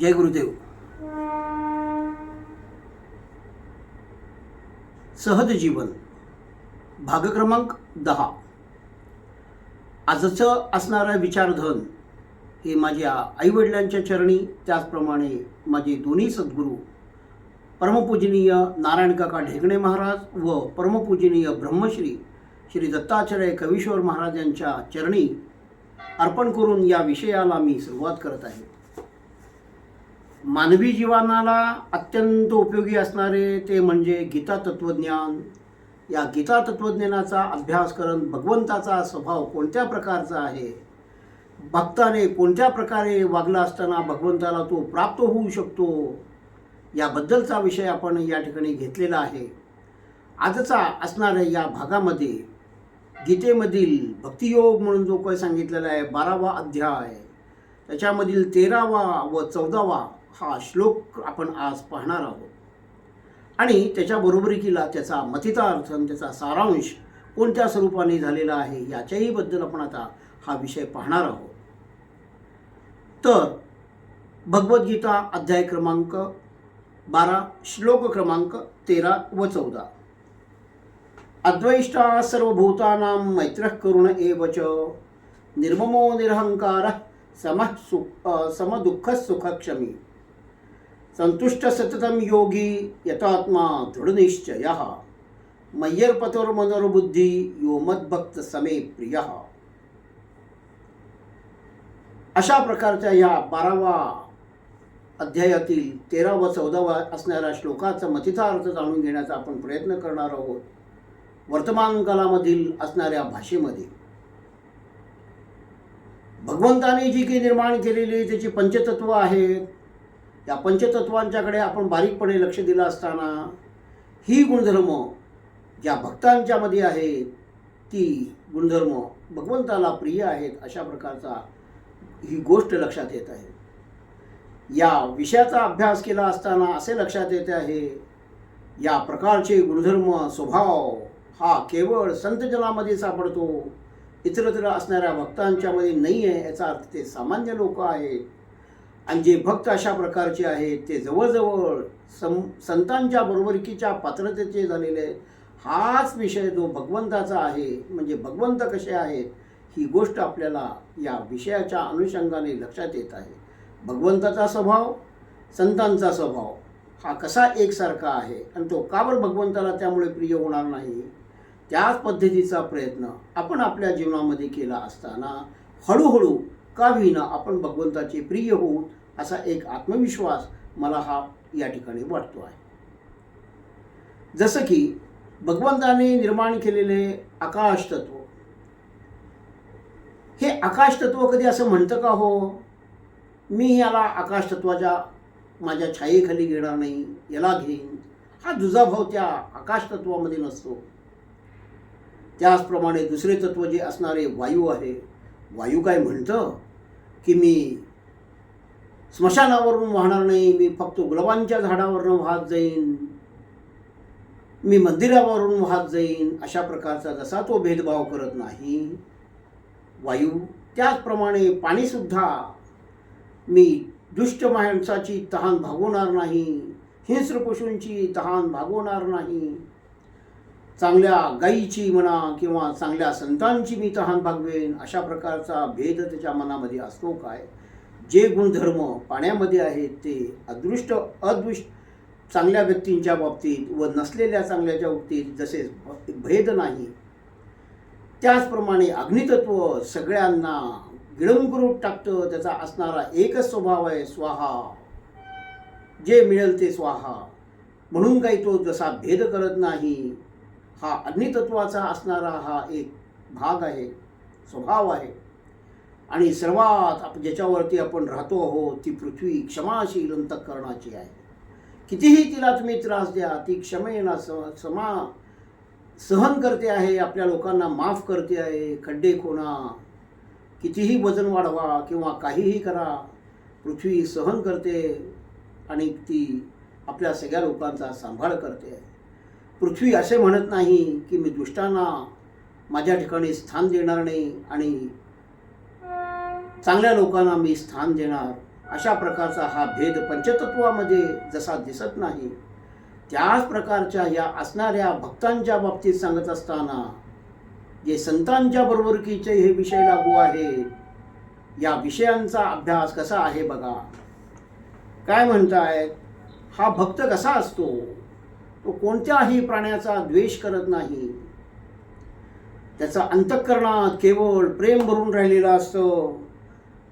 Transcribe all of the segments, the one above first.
जय गुरुदेव. सहज जीवन भाग क्रमांक 10. आजचं असणारं विचारधन हे माझ्या आईवडिलांच्या चरणी, त्याचप्रमाणे माझे दोन्ही सद्गुरू परमपूजनीय नारायण काका ढेकणे महाराज व परमपूजनीय ब्रह्मश्री श्री दत्ताचार्य कवीश्वर महाराज यांच्या चरणी अर्पण करून या विषयाला मी सुरुवात करत आहे. मानवी जीवनाला अत्यंत उपयोगी असणारे ते म्हणजे गीता तत्त्वज्ञान. या गीता तत्त्वज्ञानाचा अभ्यास करून भगवंताचा स्वभाव कोणत्या प्रकारचा आहे, भक्ताने कोणत्या प्रकारे वागला असताना भगवंताला तो प्राप्त होऊ शकतो, याबद्दलचा विषय आपण या ठिकाणी घेतलेला आहे. आजचा असणाऱ्या या भागामध्ये गीतेमधील भक्तियोग म्हणून जो काही सांगितलेला आहे 12वा अध्याय, त्याच्यामधील 13वा व 14वा हा श्लोक आपण आज पाहणार आहोत आणि त्याच्याबरोबरीला त्याचा मथितार्थ आणि त्याचा सारांश कोणत्या स्वरूपाने झालेला आहे याच्याही बद्दल आपण आता हा विषय पाहणार आहोत. तर भगवद्गीता अध्याय क्रमांक 12 श्लोक क्रमांक 13 व 14. अद्वैष्टा सर्वभूतानां मैत्रः करुण एव च निर्ममो निरहंकारः समदुःखः सुखक्षमी संतुष्ट सततं योगी यतात्मा दृढनिश्चयः मय्यर्पतोर्मनोर्बुद्धी यो मद्भक्त समे प्रियः. अशा प्रकारच्या या 12वा अध्यायातील 13 व 14 असणाऱ्या श्लोकाचा मथितार्थ जाणून घेण्याचा आपण प्रयत्न करणार आहोत वर्तमान कालामधील असणाऱ्या भाषेमध्ये. भगवंताने जी काही निर्माण केलेली त्याची पंचतत्व आहेत, या पंचतत्वांच्याकडे आपण बारीकपणे लक्ष दिलं असताना ही गुणधर्म ज्या भक्तांच्यामध्ये आहेत ती गुणधर्म भगवंताला प्रिय आहेत, अशा प्रकारचा ही गोष्ट लक्षात येत आहे. या विषयाचा अभ्यास केला असताना असे लक्षात येते आहे या प्रकारचे गुणधर्म स्वभाव हा केवळ संतजनामध्ये सापडतो, इतरत्र असणाऱ्या भक्तांच्यामध्ये नाही आहे. याचा अर्थ ते सामान्य लोक आहेत आणि जे भक्त अशा प्रकारचे आहेत ते जवळजवळ संतांच्या बरोबरीच्या पात्रतेचे झालेले आहेत. हाच विषय जो भगवंताचा आहे, म्हणजे भगवंत कसे आहेत ही गोष्ट आपल्याला या विषयाच्या अनुषंगाने लक्षात येत आहे. भगवंताचा स्वभाव, संतांचा स्वभाव हा कसा एकसारखा आहे आणि तो का बरं भगवंताला त्यामुळे प्रिय होणार नाही, त्याच पद्धतीचा प्रयत्न आपण आपल्या जीवनामध्ये केला असताना हळूहळू का होईना आपण भगवंताचे प्रिय होऊ, असा एक आत्मविश्वास मला हा या ठिकाणी वाटतो आहे. जसं की भगवंताने निर्माण केलेले आकाश तत्व, हे आकाश तत्व कधी असं म्हणतं का हो मी याला आकाश तत्वाच्या माझ्या छायेखाली घेणार नाही, याला घेईन, हा दुजाभाव त्या आकाश तत्वामध्ये नसतो. त्याचप्रमाणे दुसरे तत्व जे असणारे वायू आहे, वायू काय म्हणतं की मी स्मशानावरून वाहणार नाही, मी फक्त गुलाबांच्या झाडावरून वाहत जाईन, मी मंदिरावरून वाहत जाईन, अशा प्रकारचा जसा तो भेदभाव करत नाही वायू, त्याचप्रमाणे पाणीसुद्धा मी दुष्ट माणसाची तहान भागवणार नाही, हिंस्र पशूंची तहान भागवणार नाही, चांगल्या गायीची म्हणा किंवा चांगल्या संतांची मी तहान भागवेन, अशा प्रकारचा भेद त्याच्या मनामध्ये असतो. काय जे गुणधर्म पाण्यामध्ये आहेत ते अदृष्ट चांगल्या व्यक्तींच्या बाबतीत व नसलेल्या चांगल्याच्या बाबतीत जसे भेद नाही, त्याचप्रमाणे अग्नितत्व सगळ्यांना गिळंकृत टाकतं. त्याचा असणारा एकच स्वभाव आहे स्वाहा, जे मिळेल ते स्वाहा, म्हणून काही तो जसा भेद करत नाही. हा अग्नितत्वाचा असणारा हा एक भाग आहे, स्वभाव आहे. आणि सर्वात ज्याच्यावरती आपण राहतो आहोत ती पृथ्वी क्षमाशील अंतःकरणाची आहे. कितीही तिला तुम्ही त्रास द्या ती क्षमेना सहन करते आहे, आपल्या लोकांना माफ करते आहे. खड्डे खोना, कितीही वजन वाढवा किंवा काहीही करा, पृथ्वी सहन करते आणि ती आपल्या सगळ्या लोकांचा सांभाळ करते आहे. पृथ्वी असे म्हणत नाही की मी दुष्टांना माझ्या ठिकाणी स्थान देणार नाही आणि चांगल्या लोकांना मी स्थान देणार. अशा प्रकारचा हा भेद पंचतत्वामध्ये जसा दिसत नाही, त्याच प्रकारच्या या असणाऱ्या भक्तांच्या बाबतीत सांगत असताना जे संतांच्या बरोबरकीचे हे विषय लागू आहेत, या विषयांचा अभ्यास कसा आहे बघा. काय म्हणतायत, हा भक्त कसा असतो, तो कोणत्याही प्राण्याचा द्वेष करत नाही, त्याचा अंतःकरणात केवळ प्रेम भरून राहिलेला असतं,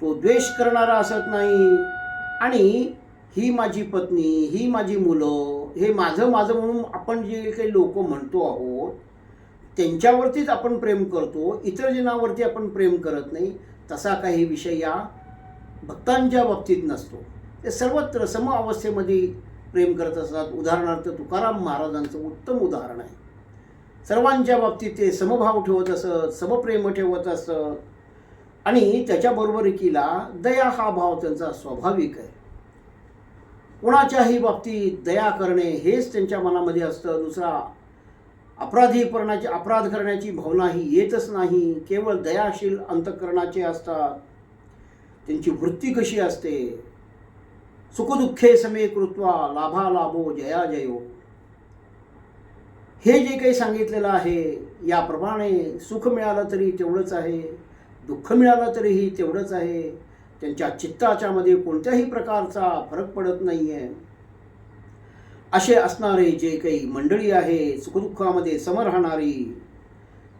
तो द्वेष करणारा असत नाही. आणि ही माझी पत्नी, ही माझी मुलं, हे माझं माझं म्हणून आपण जे काही लोक म्हणतो आहोत त्यांच्यावरतीच आपण प्रेम करतो, इतर जनावरती आपण प्रेम करत नाही. तसा काही विषय या भक्तांच्या बाबतीत नसतो. ते सर्वत्र सम अवस्थेमध्ये प्रेम करत असतात. उदाहरणार्थ तुकाराम महाराजांचं उत्तम उदाहरण आहे. सर्वांच्या बाबतीत ते समभाव ठेवत असत, समप्रेम ठेवत असत. आणि त्याच्याबरोबरीला दया हा भाव त्यांचा स्वाभाविक आहे. कोणाच्याही बाबतीत दया करणे हेच त्यांच्या मनामध्ये असतं. दुसरा अपराध करण्याची भावना ही येतच नाही. केवळ दयाशील अंतःकरणाचे असतात. त्यांची वृत्ती कशी असते, सुखदुःखे समे कृत्वा लाभालाभो जया जयो, हे जे काही सांगितलेलं आहे याप्रमाणे सुख मिळालं तरी तेवढंच आहे, दुःख मिळालं तरीही तेवढंच आहे. त्यांच्या चित्ताच्या मध्ये कोणत्याही प्रकारचा फरक पडत नाही आहे. असे असणारे जे काही मंडळी आहे, सुखदुःखामध्ये सम राहणारी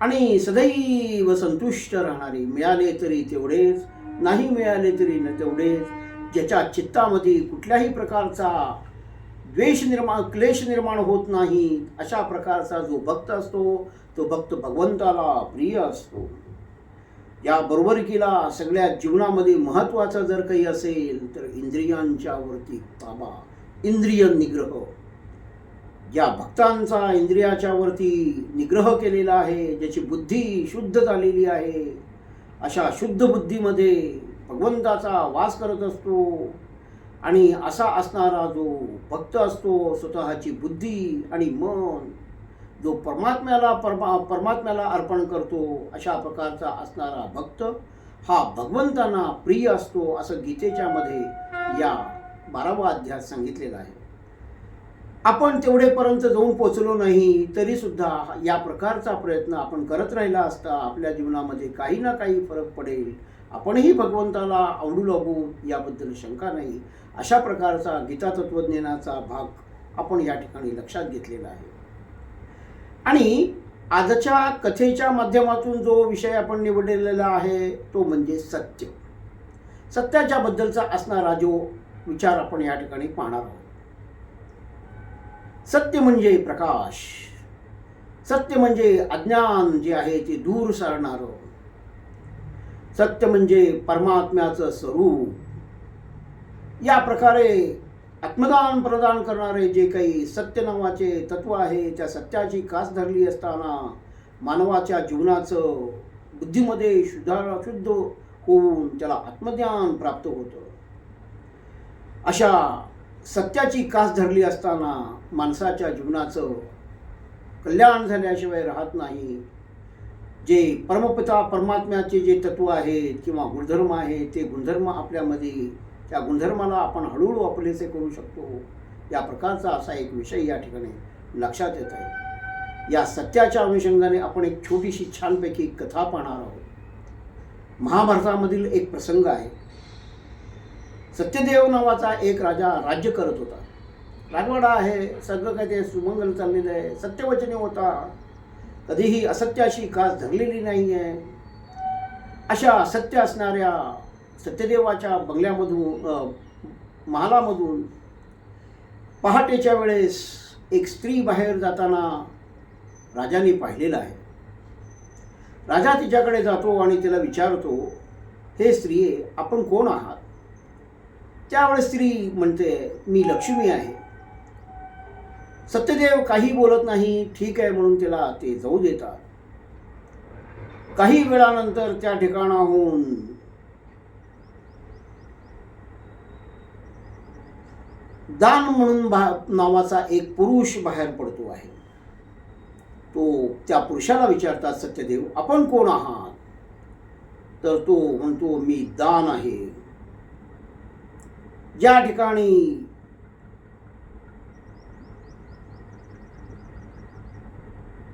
आणि सदैव संतुष्ट राहणारी, मिळाले तरी तेवढेच, नाही मिळाले तरी न तेवढेच, ज्याच्या चित्तामध्ये कुठल्याही प्रकारचा क्लेश निर्माण होत नाही, अशा प्रकारचा जो भक्त असतो तो भक्त भगवंताला प्रिय असतो. या बरोबरकीला सगळ्या जीवनामध्ये महत्त्वाचं जर काही असेल तर इंद्रियांच्या वरती ताबा, इंद्रिय निग्रह. ज्या भक्तांचा इंद्रियाच्या वरती निग्रह केलेला आहे, ज्याची बुद्धी शुद्ध झालेली आहे, अशा शुद्ध बुद्धीमध्ये भगवंताचा वास करत असतो. आणि असा असणारा जो भक्त असतो, स्वतःची बुद्धी आणि मन जो परमात्म्याला अर्पण करतो, अशा प्रकारचा असणारा भक्त हा भगवंतांना प्रिय असतो, असं गीतेच्या मध्ये या 12वा अध्यायात सांगितलेलं आहे. आपण तेवढेपर्यंत जाऊन पोचलो नाही तरी सुद्धा या प्रकारचा प्रयत्न आपण करत राहिला असता आपल्या जीवनामध्ये काही ना काही फरक पडेल. आपणही भगवंताला आवडू लागू याबद्दल शंका नाही. अशा प्रकारचा गीता तत्वज्ञानाचा भाग आपण या ठिकाणी लक्षात घेतलेला आहे. आणि आजच्या कथेच्या माध्यमातून जो विषय आपण निवडलेला आहे तो म्हणजे सत्य. सत्याच्या बद्दलचा असणारा जो विचार आपण या ठिकाणी पाहणार आहोत. सत्य म्हणजे प्रकाश, सत्य म्हणजे अज्ञान जे आहे ते दूर सारणारं, सत्य म्हणजे परमात्म्याचं स्वरूप. या प्रकारे आत्मदान प्रदान करणारे जे काही सत्य नावाचे तत्व आहे, त्या सत्याची कास धरली असताना मानवाच्या जीवनाचं बुद्धीमध्ये शुद्ध होऊन त्याला आत्मज्ञान प्राप्त होतं. अशा सत्याची कास धरली असताना माणसाच्या जीवनाचं कल्याण झाल्याशिवाय राहत नाही. जे परमपिता परमात्म्याचे जे तत्व आहेत किंवा गुणधर्म आहेत, ते गुणधर्म आपल्यामध्ये, त्या गुणधर्माला आपण हळूहळू आपलेसे करू शकतो. या प्रकारचा असा एक विषय या ठिकाणी लक्षात येत आहे. या सत्याच्या अनुषंगाने आपण एक छोटीशी छानपैकी कथा पाहणार आहोत. महाभारतामधील एक प्रसंग आहे. सत्यदेव नावाचा एक राजा राज्य करत होता. राजवाडा आहे, सगळं काही ते सुमंगल चाललेलं आहे, सत्यवचनी होता, कधीही असत्याशी कास धरलेली नाही आहे. अशा सत्य असणाऱ्या सत्यदेवाच्या बंगल्यामधून, महालामधून पहाटेच्या वेळेस एक स्त्री बाहेर जाताना राजाने पाहिलेलं आहे. राजा तिच्याकडे जातो आणि तिला विचारतो, हे स्त्रिये, आपण कोण आहात? त्यावेळेस स्त्री म्हणते, मी लक्ष्मी आहे. सत्यदेव काही बोलत नाही. ठीक आहे म्हणून तिला ते जाऊ देतात. काही वेळानंतर त्या ठिकाणाहून दान म्हणून नावाचा एक पुरुष बाहेर पडतो आहे. तो त्या पुरुषाला विचारतात सत्यदेव, आपण कोण आहात? तर तो म्हणतो, मी दान आहे. ज्या ठिकाणी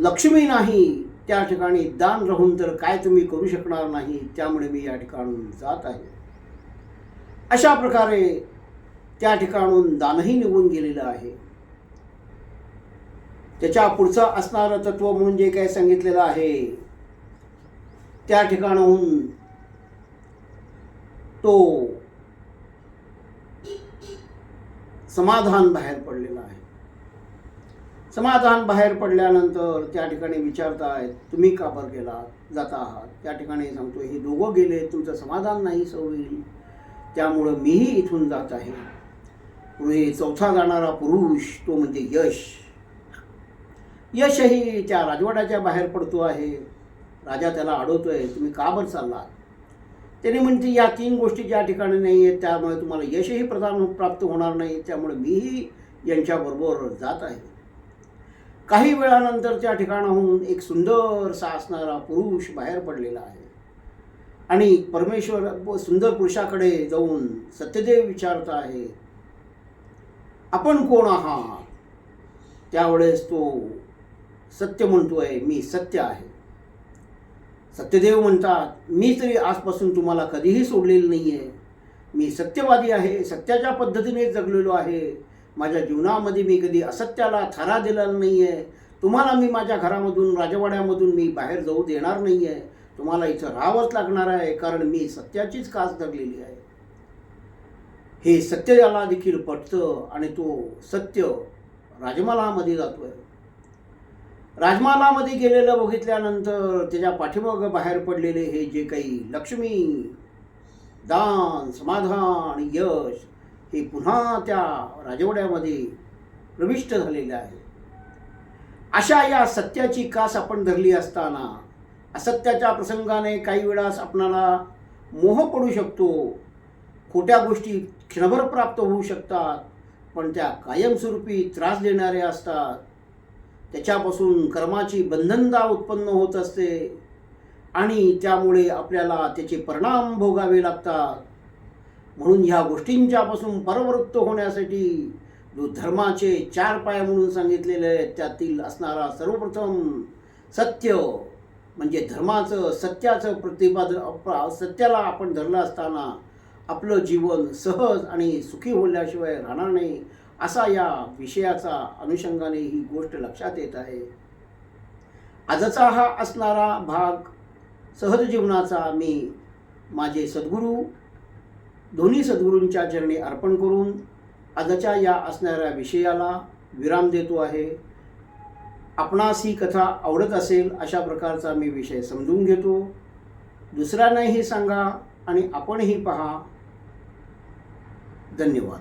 लक्ष्मी नाही त्या ठिकाणी दान राहून तर काय तुम्ही करू शकणार नाही, त्यामुळे मी या ठिकाणून जात आहे. अशा प्रकारे त्या ठिकाणून दानही निघून गेलेलं आहे. त्याच्या पुढचं असणारं तत्व म्हणून जे काही सांगितलेलं आहे, त्या ठिकाणाहून तो समाधान बाहेर पडलेलं आहे. समाधान बाहेर पडल्यानंतर त्या ठिकाणी विचारतायत, तुम्ही का बरं गेला जाता आहात? त्या ठिकाणी सांगतो, हे दोघं गेले, तुमचं समाधान नाही होईल, त्यामुळं मीही इथून जात आहे. पुढे चौथा जाणारा पुरुष तो म्हणजे यश. यशही त्या राजवाड्याच्या बाहेर पडतो आहे. राजा त्याला अडवतोय, तुम्ही का बरं चाललात? त्याने म्हणते, या 3 गोष्टी ज्या ठिकाणी नाही आहेत त्यामुळे तुम्हाला यशही प्राप्त होणार नाही, त्यामुळे मीही यांच्याबरोबर जात आहे. काही वेळानंतर त्या ठिकाणाहून एक सुंदरसा असणारा पुरुष बाहेर पडलेला आहे आणि परमेश्वर सुंदर पुरुषाकडे जाऊन सत्यदेव विचारत आहे, आपण कोण आहात? त्यावेळेस तो सत्य म्हणतोय, मी सत्य आहे. सत्यदेव म्हणतात, मी तरी आजपासून तुम्हाला कधीही सोडलेलं नाही आहे. मी सत्यवादी आहे, सत्याच्या पद्धतीने जगलेलो आहे. माझ्या जीवनामध्ये मी कधी असत्याला थारा दिलेला नाही आहे. तुम्हाला मी माझ्या घरामधून राजवाड्यामधून मी बाहेर जाऊ देणार नाही आहे. तुम्हाला इथं राहावंच लागणार आहे, कारण मी सत्याचीच कास धरलेली आहे. हे सत्य याला देखील पटतं आणि तो सत्य राजमहालामध्ये जातोय. राजमहालामध्ये गेलेलं बघितल्यानंतर त्याच्या पाठीमागं बाहेर पडलेले हे जे काही लक्ष्मी, दान, समाधान, यश हे पुन्हा त्या राजवाड्यामध्ये प्रविष्ट झालेले आहे. अशा या सत्याची कास आपण धरली असताना असत्याच्या प्रसंगाने काही वेळास आपणाला मोह पडू शकतो. खोट्या गोष्टी क्षणभर प्राप्त होऊ शकतात, पण त्या कायमस्वरूपी त्रास देणाऱ्या असतात. त्याच्यापासून कर्माची बंधनता उत्पन्न होत असते आणि त्यामुळे आपल्याला त्याचे परिणाम भोगावे लागतात. म्हणून ह्या गोष्टींच्यापासून परावृत्त होण्यासाठी जो धर्माचे 4 पाय म्हणून सांगितलेले आहेत, त्यातील असणारा सर्वप्रथम सत्य म्हणजे धर्माचं, सत्याचं प्रतिपादन, सत्याला आपण धरलं असताना आपलं जीवन सहज आणि सुखी होण्याशिवाय राहणार नाही, असा या विषयाचा अनुषंगाने ही गोष्ट लक्षात येत आहे. आजचा हा असणारा भाग सहज जीवनाचा मी माझे सद्गुरू, दोन्ही सद्गुरूंच्या चरणी अर्पण करून आजच्या या असणाऱ्या विषयाला विराम देतो आहे. आपणास ही कथा आवडत असेल अशा प्रकारचा मी विषय समजून घेतो. दुसऱ्यांनाही सांगा आणि आपणही पहा. धन्यवाद.